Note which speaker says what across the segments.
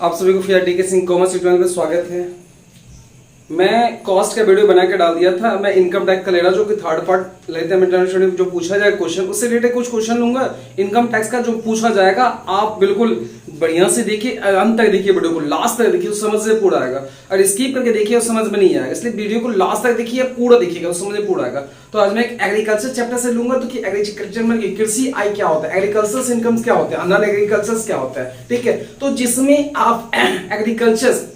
Speaker 1: आप सभी को फिर डी के सिंह कॉमर्स ट्यूटोरियल में स्वागत है। मैं कॉस्ट का वीडियो बना के डाल दिया था। मैं इनकम टैक्स का ले रहा जो कि थर्ड पार्ट लेते हैं इंटरनेशनल जो पूछा जाए क्वेश्चन, उससे रिलेटेड कुछ क्वेश्चन लूंगा। इनकम टैक्स का जो पूछा जाएगा आप बिल्कुल बढ़िया से देखिए, अंत तक देखिए, वीडियो को लास्ट तक देखिए, उस समझ से पूरा आएगा। और स्किप करके देखिए उस समझ में नहीं आएगा, इसलिए वीडियो को लास्ट तक देखिए, पूरा देखिएगा, उस समझ में पूरा आएगा। तो आज मैं एक एग्रीकल्चर चैप्टर से लूंगा, तो कि एग्रीकल्चर में कृषि आय क्या होता है, एग्रीकल्चर इनकम क्या होता है, नॉन एग्रीकल्चर क्या होता है, ठीक है। तो जिसमें आप एग्रीकल्चर,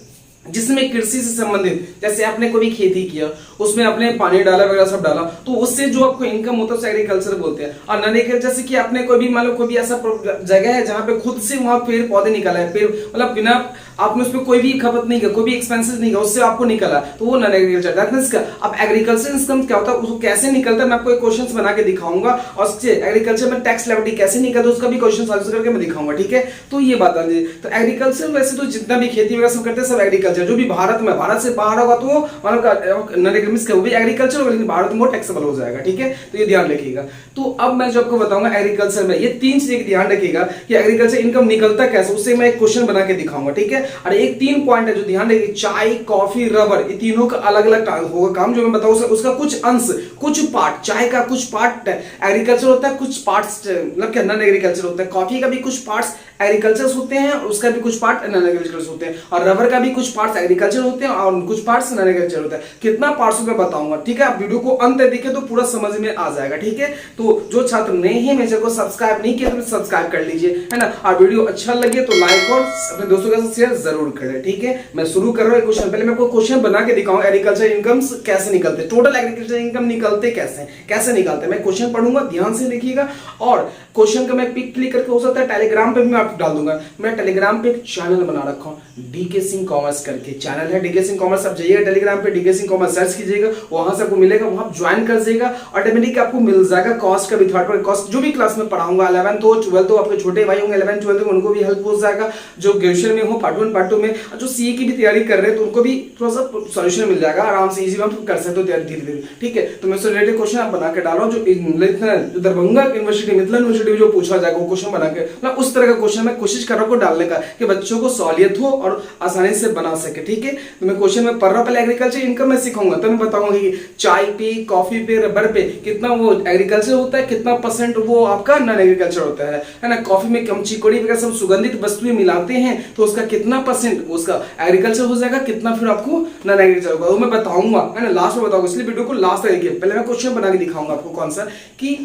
Speaker 1: जिसमें कृषि से संबंधित, जैसे आपने कोई खेती किया, उसमें आपने पानी डाला वगैरह सब डाला, तो उससे जो आपको इनकम होता है उसे एग्रीकल्चर बोलते हैं। और नॉन एग्रीकल्चर जैसे कि आपने कोई भी, मान लो कोई भी ऐसा जगह है जहां पे खुद से वहां पेड़ पौधे निकला है, पेड़ मतलब बिना आपने उसमें कोई भी खपत नहीं किया, कोई भी एक्सपेंसेस नहीं किया, उससे आपको निकला, तो वो नॉन एग्रीकल्चर। दैट मींस अब एग्रीकल्चर इनकम क्या होता है, उसको कैसे निकलता है, मैं आपको एक क्वेश्चंस बना के दिखाऊंगा। और उससे एग्रीकल्चर में टैक्स लायबिलिटी कैसे निकलता है उसका भी क्वेश्चन आंसर करके मैं दिखाऊंगा, ठीक है। तो ये बात आ जाए, तो एग्रीकल्चर वैसे तो जितना भी खेती वगैरह सब करते हैं सब एग्रीकल्चर, जो भी भारत में, भारत से बाहर होगा तो वो नॉन एग्रीकल्चर, वो भी एग्रीकल्चर होगा, लेकिन भारत में वो टैक्सेबल हो जाएगा, ठीक है। तो ये ध्यान रखिएगा। तो अब मैं जो आपको बताऊंगा एग्रीकल्चर में ये तीन चीजें ध्यान रखिएगा कि एग्रीकल्चर इनकम निकलता कैसे, उससे मैं एक क्वेश्चन बना के दिखाऊंगा, ठीक है। और एक तीन पॉइंट है जो ध्यान रखिए, चाय, कॉफी, रबर, ये तीनों का अलग अलग होगा काम, जो मैं बताऊं उसका कुछ अंश, कुछ पार्ट, चाय का कुछ पार्ट एग्रीकल्चर होता है, कुछ पार्ट्स मतलब क्या नॉन एग्रीकल्चर होता है, कॉफी का भी कुछ पार्ट्स एग्रीकल्चर होते हैं, उसका भी कुछ पार्ट नॉन एग्रीकल्चर होते हैं, और रबर का भी कुछ पार्ट्स एग्रीकल्चर होते हैं और कुछ पार्ट्स नॉन एग्रीकल्चर होता है। कितना पार्ट्स मैं बताऊंगा, ठीक है। आप वीडियो को अंत तक देखें तो पूरा समझ में आ जाएगा, ठीक है। तो जो छात्र नए हैं, मेरे चैनल को सब्सक्राइब नहीं किया तो सब्सक्राइब कर लीजिए, है ना। और वीडियो अच्छा लगे तो लाइक और अपने दोस्तों के साथ शेयर जरूर करें, ठीक है। मैं शुरू कर रहा हूं क्वेश्चन। पहले मैं आपको क्वेश्चन बना के दिखाऊंगा एग्रीकल्चर इनकम कैसे निकलते, टोटल एग्रीकल्चर इनकम निकलते कैसे निकलते। मैं क्वेश्चन पढ़ूंगा, ध्यान से देखिएगा। और क्वेश्चन का मैं पिक क्लिक करके, हो सकता है टेलीग्राम पे भी मैं आपको डाल दूंगा। मैं टेलीग्राम पे एक चैनल बना रखा हूं, डीके सिंह कॉमर्स करके चैनल है, डीके सिंह कॉमर्स। आप जाइएगा टेलीग्राम पे, डीके सिंह कॉमर्स सर्च कीजिएगा, वहां से आपको मिलेगा, वहां ज्वाइन कर जाइएगा, ऑटोमेटिक आपको मिल जाएगा कॉस्ट का भी, थर्ड पार्ट कॉस्ट जो भी क्लास में पढ़ाऊंगा, 11th हो 12th हो, आपके छोटे भाई होंगे 11th 12th में, उनको भी हेल्प हो जाएगा। जो ग्रेजुएशन में हो पार्ट 1 पार्ट 2 में, जो सीए की भी तैयारी कर रहे हैं तो उनको भी थोड़ा सा सॉल्यूशन मिल जाएगा, आराम से इजी आप कर सकते हो तैयारी धीरे धीरे, ठीक है। तो मैं उससे रिलेटेड क्वेश्चन आप बना के डाल रहा हूं, जो दरभंगा यूनिवर्सिटी, मिथिला यूनिवर्सिटी जो पूछा जाएगा वो क्वेश्चन बना के, मतलब उस तरह का क्वेश्चन मैं कोशिश कर रहा हूं डालने का कि बच्चों को सहूलियत हो और आसानी से बना सके, ठीक है। तो मैं क्वेश्चन में पढ़ रहा हूं, पहले एग्रीकल्चर इनकम में सिखाऊंगा, तो मैं बताऊंगा कि चाय पे, कॉफी पे, रबर पे कितना वो एग्रीकल्चर होता है, कितना परसेंट वो आपका नॉन एग्रीकल्चर होता है ना। कॉफी में कम चिकोड़ी वगैरह सब सुगंधित वस्तुएं मिलाते हैं, तो उसका कितना परसेंट उसका एग्रीकल्चर हो जाएगा, कितना फिर आपको नॉन एग्रीकल्चर होगा, वो मैं बताऊंगा, है ना, लास्ट में बताऊंगा। इसलिए वीडियो को लास्ट तक देखिए। पहले मैं क्वेश्चन बना के दिखाऊंगा आपको कौन सा, कि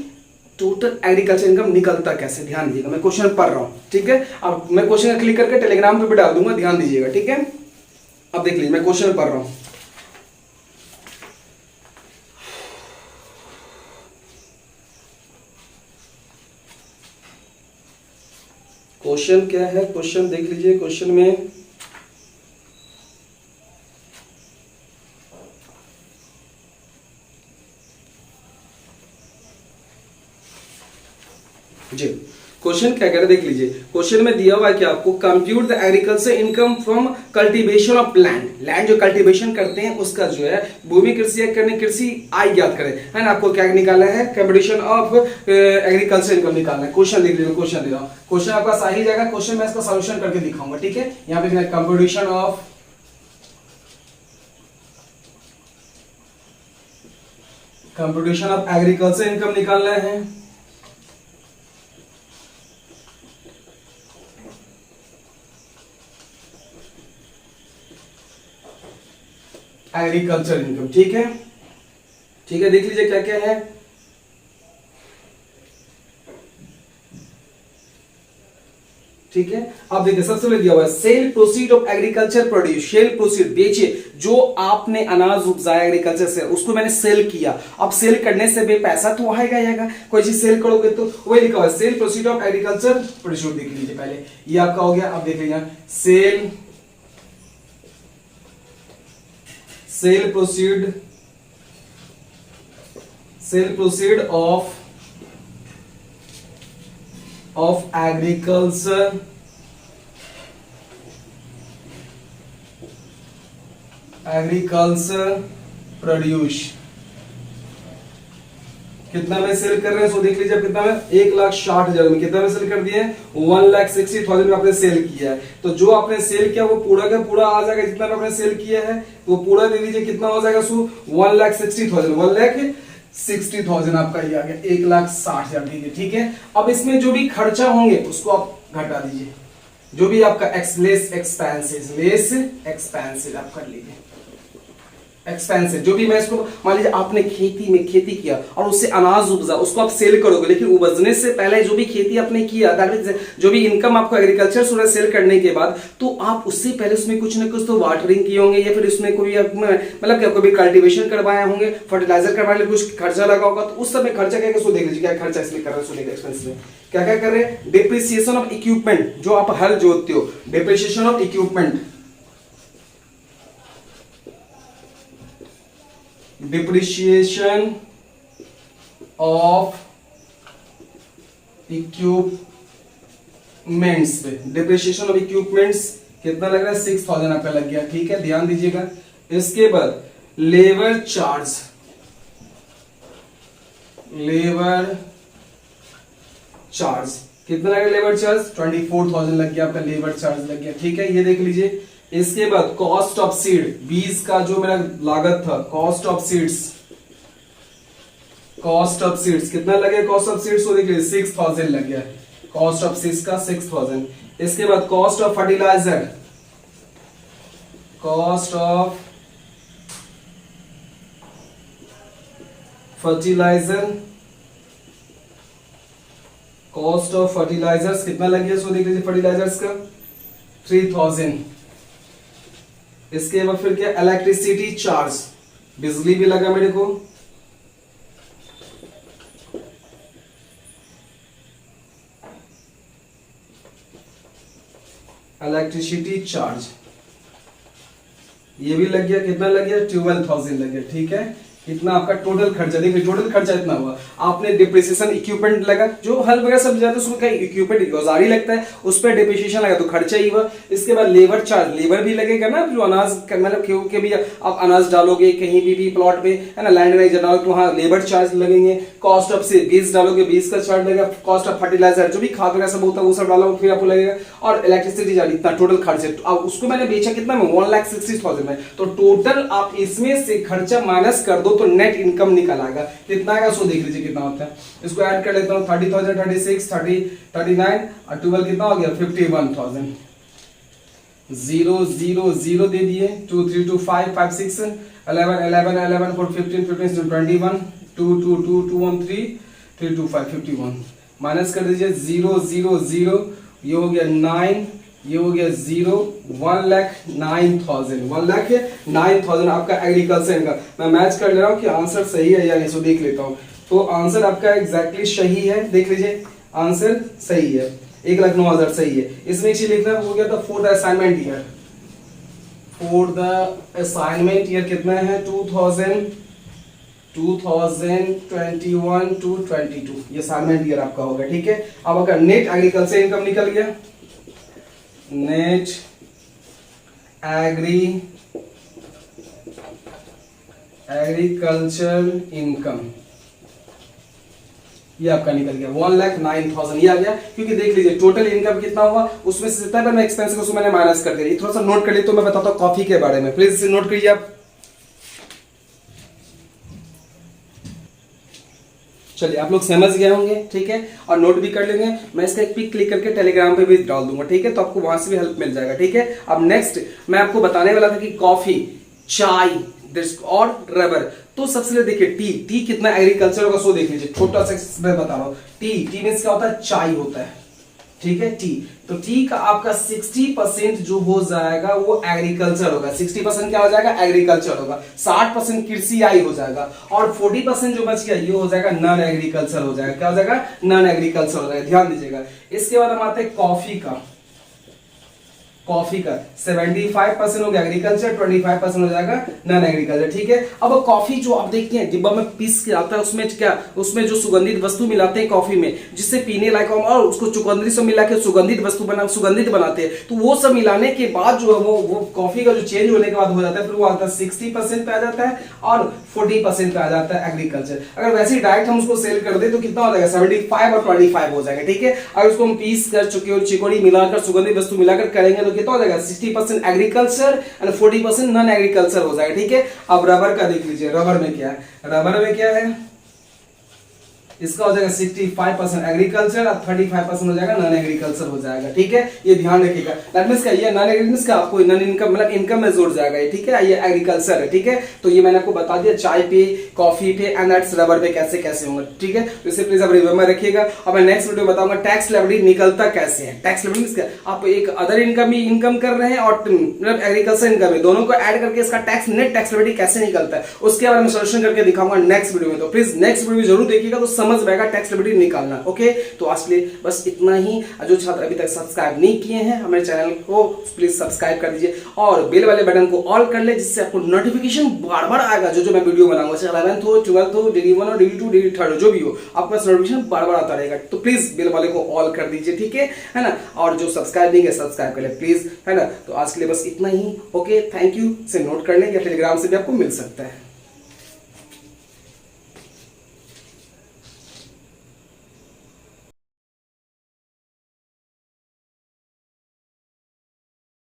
Speaker 1: टोटल एग्रीकल्चर इनकम निकलता कैसे। ध्यान दीजिएगा, मैं क्वेश्चन पढ़ रहा हूं, ठीक है। अब मैं क्वेश्चन क्लिक करके टेलीग्राम पे भी डाल दूंगा, ध्यान दीजिएगा, ठीक है। अब देख लीजिए, मैं क्वेश्चन पढ़ रहा हूं। क्वेश्चन क्या है, क्वेश्चन देख लीजिए। क्वेश्चन में जी क्वेश्चन क्या कह रहे देख लीजिए। क्वेश्चन में दिया हुआ है कि आपको compute the agriculture income from cultivation of land, land जो कल्टीवेशन करते हैं उसका जो है भूमि कृषि करने, कृषि आय ज्ञात करें, है ना। आपको क्या निकालना है, कंप्यूटेशन ऑफ एग्रीकल्चर इनकम निकालना है। क्वेश्चन देख लीजिए, क्वेश्चन दे रहा हूं, क्वेश्चन आपका सही जाएगा। क्वेश्चन मैं इसका सॉल्यूशन करके दिखाऊंगा, ठीक है। यहाँ पे कंप्यूटेशन ऑफ एग्रीकल्चर इनकम निकालना है। एग्रीकल्चर इनकम, ठीक है, ठीक है। देख लीजिए क्या क्या है, ठीक है। अब देखिए सबसे पहले दिया हुआ है cell proceed of agriculture produce, cell proceed बेचे, जो आपने अनाज उपजाया एग्रीकल्चर से उसको मैंने सेल किया। अब सेल करने से भी पैसा तो आएगा आएगा, कोई चीज सेल करोगे तो वही लिखा हुआ है cell proceed of agriculture produce. देख लीजिए पहले ये आपका हो गया। अब देख लीजिए cell proceed of agriculture produce, कितना में सेल कर रहे हैं, सो देख लीजिए कितना में, 1,60,000 में। कितना में सेल कर दिए, 1,60,000 में आपने सेल किया है। तो जो आपने सेल किया वो पूरा का पूरा आ जाएगा, जितना में आपने सेल किया है वो पूरा दे दीजिए, कितना हो जाएगा, सो 1,60,000, 1,60,000 आपका ये आ गया, 1,60,000। ठीक है, अब इसमें जो भी खर्चा होंगे उसको आप घटा दीजिए, जो भी आपका लेस एक्सपेंसेस आप कर लीजिए, एक्सपेंसिव जो भी। मैं इसको मान लीजिए आपने खेती किया और उससे अनाज उपजा, उसको आप सेल करोगे, लेकिन उपजने से पहले जो भी खेती आपने किया, जो भी इनकम आपको एग्रीकल्चर से सेल करने के बाद, तो आप उससे पहले उसमें कुछ ना कुछ तो वाटरिंग किए होंगे, या फिर उसमें कोई मतलब क्या कोई कल्टीवेशन करवाए होंगे, फर्टिलाइजर करवाने के लिए कुछ खर्चा लगा होगा। तो उस समय खर्चा क्या सो देख लीजिए, क्या खर्चा इसमें कर रहे हैं, सो देखिए एक्सपेंस में क्या क्या कर रहे हैं। डिप्रिसिएशन ऑफ इक्विपमेंट, जो आप हल जोतते हो, depreciation of equipment, depreciation of equipments पे, डिप्रिसिएशन ऑफ इक्विपमेंट्स कितना लग रहा है, 6,000 आपका लग गया। ठीक है, ध्यान दीजिएगा। इसके बाद लेबर चार्ज, कितना लगा लेबर चार्ज, 24,000 लग गया आपका, लेबर चार्ज लग गया। ठीक है, ये देख लीजिए। इसके बाद कॉस्ट ऑफ सीड, बीज का जो मेरा लागत था, कॉस्ट ऑफ सीड्स कितना लगे, कॉस्ट ऑफ सीड्स को देख लीजिए 6,000 लग गया, कॉस्ट ऑफ सीड्स का 6,000। इसके बाद cost of fertiliser, cost of fertilisers कितना लग गया, सो देख लीजिए फर्टिलाइजर्स का 3,000। इसके बाद फिर क्या, इलेक्ट्रिसिटी चार्ज, बिजली भी लगा मेरे को, इलेक्ट्रिसिटी चार्ज ये भी लग गया, कितना लग गया, 12,000 लग गया। ठीक है, इतना आपका टोटल खर्चा, देखिए टोटल खर्चा इतना हुआ। आपने डिप्रिसिएशन इक्विपमेंट लगा, जो हल वगैरह सब जाते हैं उसमें कहीं इक्विपमेंट औजार ही लगता है, उस पर डिप्रिसिएशन लगा तो खर्चा ही हुआ। इसके बाद लेबर चार्ज, लेबर भी लगेगा ना, जो अनाज मतलब क्योंकि भी आप अनाज डालोगे कहीं भी प्लॉट पे है ना, लैंड में डालो तो वहाँ लेबर चार्ज लगेंगे। कॉस्ट ऑफ से बीज डालोगे, बीज का चार्ज लगेगा। कॉस्ट ऑफ फर्टिलाइजर, जो भी खाद वगैरह सब होता है वो सब डालो फिर आपको लगेगा। और इलेक्ट्रिसिटी चार्ज, इतना टोटल खर्चा। अब उसको मैंने बेचा कितना में, 1,60,000 में। तो टोटल आप इसमें से खर्चा माइनस कर दो तो नेट इनकम निकल आएगा, कितना का, सो देख लीजिए कितना होता है। इसको ऐड कर लेता हूं, 30,000, 36, 30, 39 और 12 कितना हो गया, 51,000। 0 0 0 दे दिए, 2 3 2 5 5 6 11 11 11 4 15 15 21 2 2 2 2 1 3 3 2 5 51 माइनस कर दीजिए 0 0 0, ये हो गया 9, ये हो गया 0, 1,09,000 1,09,000 आपका एग्रीकल्चर का। मैं मैच कर ले रहा हूँ कि आंसर सही है या नहीं, सो देख लेता हूँ। तो आंसर आपका एग्जैक्टली सही है, देख लीजिए आंसर सही है, 1,09,000 सही है। इसमें एक चीज लिखना हो गया था, फॉर द असाइनमेंट ईयर कितना है, 2021 to 22, ये असाइनमेंट ईयर आपका होगा। ठीक है, अब अगर नेट एग्रीकल्चर इनकम निकल गया, नेट एग्रीकल्चर इनकम ये आपका निकल गया 1,09,000 ये आ गया। क्योंकि देख लीजिए टोटल इनकम कितना हुआ, उसमें से जितना मैं एक्सपेंस को मैंने माइनस कर दिया। थोड़ा सा नोट कर लिए तो मैं बताता हूँ कॉफी के बारे में, प्लीज इसे नोट करिए आप। चलिए आप लोग समझ गए होंगे, ठीक है, और नोट भी कर लेंगे। मैं इसका एक पिक क्लिक करके टेलीग्राम पे भी डाल दूंगा, ठीक है, तो आपको वहां से भी हेल्प मिल जाएगा। ठीक है, अब नेक्स्ट मैं आपको बताने वाला था कि कॉफी, चाय और रबर। तो सबसे पहले देखिए टी कितना एग्रीकल्चर होगा, सो देख लीजिए, छोटा सा मैं बता रहा हूँ। टी मीन्स क्या होता है, चाय होता है। ठीक है, टी तो टी का आपका 60% जो हो जाएगा वो एग्रीकल्चर होगा। 60% क्या हो जाएगा, एग्रीकल्चर होगा। 60% कृषि आई हो जाएगा, और 40% जो बच गया ये हो जाएगा नॉन एग्रीकल्चर हो जाएगा। क्या हो जाएगा, नॉन एग्रीकल्चर हो जाएगा, ध्यान दीजिएगा। इसके बाद हम आते हैं कॉफी का 75% हो गया एग्रीकल्चर, 25% हो जाएगा नॉन एग्रीकल्चर। ठीक है, अब कॉफी जो आप देखते हैं डिब्बा में पीस के आता है, उसमें जो सुगंधित वस्तु मिलाते हैं कॉफी में, जिससे पीने लायक और उसको चुकंदरी से मिला के सुगंधित बनाते हैं। तो वो सब मिलाने के बाद जो है वो कॉफी का जो चेंज होने के बाद हो जाता है, फिर वो आता है 60% पे आ जाता है, और 40% पे आ जाता है एग्रीकल्चर। अगर वैसे ही डायरेक्ट हम उसको सेल कर दे तो कितना हो जाएगा 75 और 25 हो जाएगा, ठीक है। अगर उसको हम पीस कर चुके और चिकोड़ी मिलाकर सुगंधित वस्तु मिलाकर करेंगे तो कितना हो जाएगा 60% एग्रीकल्चर एंड 40% नॉन एग्रीकल्चर हो जाएगा, ठीक है। अब रबर का देख लीजिए, रबर में क्या है, रबर में क्या है, इसका हो जाएगा 65% एग्रीकल्चर और 35% हो जाएगा नॉन एग्रीकल्चर हो जाएगा, ठीक है। ये ध्यान रखिएगा। दैट मींस का ये नॉन एग्रीकल्चर का आपको नॉन इनकम मतलब इनकम में जोड़ जाएगा, ठीक है। ये एग्रीकल्चर है, ठीक है। तो ये मैंने आपको बता दिया चाय पे, कॉफी पे एंड दैट्स रबर पे कैसे कैसे होंगे, ठीक है। तो इसे प्लीज आप रिव्यू में रखिएगा। और मैं नेक्स्ट वीडियो बताऊंगा टैक्स लायबिलिटी निकलता कैसे है। टैक्स लायबिलिटी आप एक अदर इनकम भी इनकम कर रहे हैं और मतलब एग्रीकल्चर इनकम है, दोनों को ऐड करके इसका टैक्स नेट टैक्स लायबिलिटी कैसे निकलता है उसके बारे में सोल्यूशन करके दिखाऊंगा नेक्स्ट वीडियो में। तो प्लीज नेक्स्ट वीडियो जरूर देखिएगा तो समझ में आएगा टैक्स लायबिलिटी निकालना, ओके। तो आज के लिए बस इतना ही। जो छात्र अभी तक सब्सक्राइब नहीं किए हैं हमारे चैनल को प्लीज सब्सक्राइब कर दीजिए और बेल वाले बटन को ऑल कर ले, जिससे आपको नोटिफिकेशन बार बार आएगा जो मैं वीडियो बनाऊंगा, चाहे 11th हो, 12th हो, डिग्री 1 हो, डिग्री 2, डिग्री 3 जो भी हो, आपका नोटिफिकेशन बार बार आता रहेगा। तो प्लीज बेल वाले को ऑल कर दीजिए, ठीक है ना। और जो सब्सक्राइब नहीं है सब्सक्राइब कर ले प्लीज, है ना। तो आज के लिए बस इतना ही, ओके। थैंक यू से नोट कर लें या टेलीग्राम से भी आपको मिल सकता है।